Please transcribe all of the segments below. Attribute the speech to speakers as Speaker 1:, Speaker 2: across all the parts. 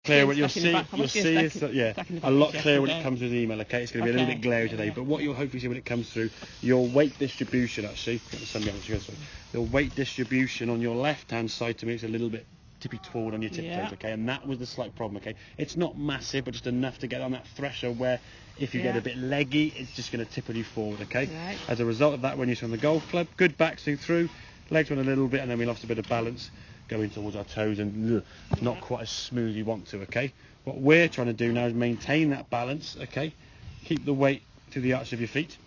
Speaker 1: clearer when you'll see it's a lot clearer when it comes through the email. Okay, it's going to be a little bit glary today, but what you'll hopefully see when it comes through, your weight distribution actually, your weight distribution on your left hand side to me is a little bit tippy forward on your tiptoes, okay, and that was the slight problem. Okay, it's not massive, but just enough to get on that threshold where if you get a bit leggy, it's just going to tipple you forward. Okay, as a result of that, when you're on the golf club, good backswing through, legs went a little bit, and then we lost a bit of balance going towards our toes, and not quite as smooth as you want to. Okay, what we're trying to do now is maintain that balance. Okay, keep the weight to the arch of your feet,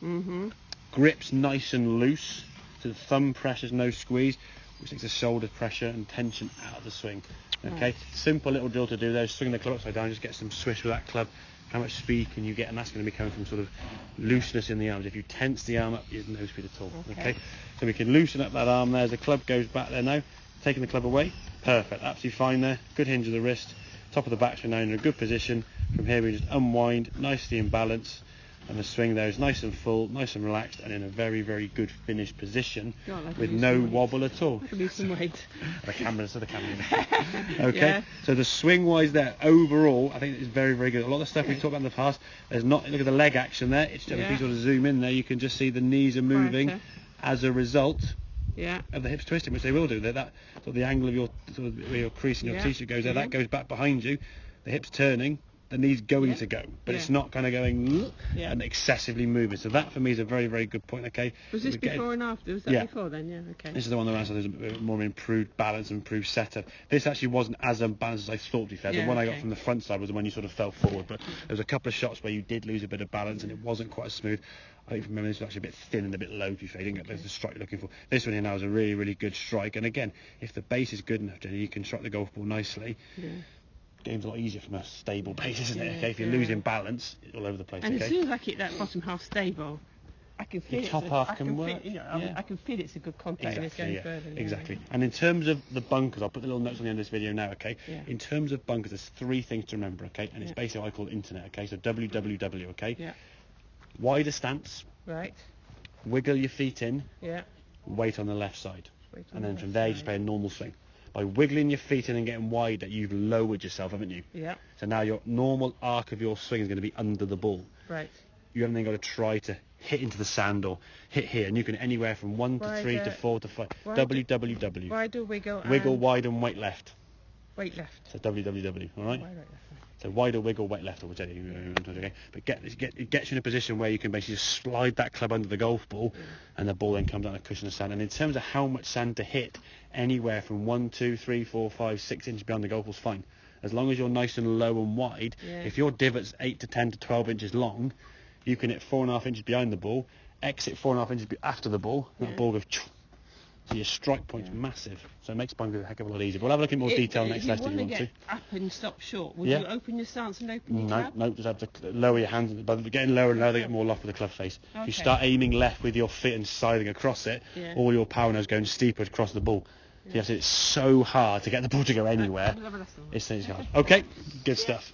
Speaker 1: grips nice and loose, so the thumb pressures, no squeeze, which takes the shoulder pressure and tension out of the swing. Okay, simple little drill to do there. Swing the club upside down, just get some swish with that club. How much speed can you get? And that's going to be coming from sort of looseness in the arms. If you tense the arm up, there's no speed at all. Okay, so we can loosen up that arm there as the club goes back there now. Taking the club away, perfect, absolutely fine there. Good hinge of the wrist, top of the backswing now in a good position. From here we just unwind, nicely in balance. And the swing there is nice and full, nice and relaxed, and in a very, very good finished position with no wobble at all.
Speaker 2: I can lose some weight.
Speaker 1: The camera. Okay, so the swing wise there, overall, I think it's very, very good. A lot of the stuff we've talked about in the past, there's not, look at the leg action there. It's just, if you sort of zoom in there, you can just see the knees are moving as a result of the hips twisting, which they will do. That sort of the angle of your, sort of where your crease in your t-shirt goes there, that goes back behind you, the hips turning, the knee's going to go, but it's not kind of going and excessively moving. So that for me is a very, very good point. Okay,
Speaker 2: was this before and after? Was that before then? Yeah, okay.
Speaker 1: This is the one that I said there's a bit more improved balance and improved setup. This actually wasn't as unbalanced as I thought, to be fair. The one I got from the front side was the one you sort of fell forward, but there was a couple of shots where you did lose a bit of balance and it wasn't quite as smooth. I think from memory this was actually a bit thin and a bit low, to be fair. You didn't get the strike you're looking for. This one here now is a really, really good strike, and again, if the base is good enough, Jenny, you can strike the golf ball nicely. Game's a lot easier from a stable base, isn't it? Okay, if you're losing balance, it's all over the place.
Speaker 2: And as soon as I keep that bottom half stable, I can feel
Speaker 1: your top half can work.
Speaker 2: I can feel it's a good contact and it's going further.
Speaker 1: Exactly. And in terms of the bunkers, I'll put the little notes on the end of this video now. Okay. In terms of bunkers, there's three things to remember. Okay, and it's basically what I call internet. Okay, so www. Okay. Wider stance.
Speaker 2: Right.
Speaker 1: Wiggle your feet in. Weight on the left side. And then from there, you just play a normal swing. By wiggling your feet in and getting wider, you've lowered yourself, haven't you? Yeah. So now your normal arc of your swing is going to be under the ball. Right. You haven't then got to try to hit into the sand or hit here, and you can anywhere from 1 to 3 to 4 to 5. www.
Speaker 2: Wider, wiggle.
Speaker 1: Wiggle, wide, and weight left.
Speaker 2: Weight left.
Speaker 1: So www. All right.
Speaker 2: Wide, right, left.
Speaker 1: So wider, wiggle, weight left, or whichever you want to do. Okay. But it gets you in a position where you can basically just slide that club under the golf ball, and the ball then comes down a cushion of sand. And in terms of how much sand to hit, anywhere from 1, 2, 3, 4, 5, 6 inches beyond the golf ball's fine. As long as you're nice and low and wide. If your divot's 8 to 10 to 12 inches long, you can hit 4.5 inches behind the ball, exit 4.5 inches after the ball, and that ball goes. So your strike point's massive, so it makes bunkers a heck of a lot easier. We'll have a look in more detail next lesson if you want to.
Speaker 2: Up and stop short, would you open your stance and open your club?
Speaker 1: No, just have to lower your hands. But getting lower and lower, they get more loft with the club face. If you start aiming left with your feet and sliding across it, all your power now is going steeper across the ball. So you have to, it's so hard to get the ball to go anywhere. It's hard. Okay, good stuff.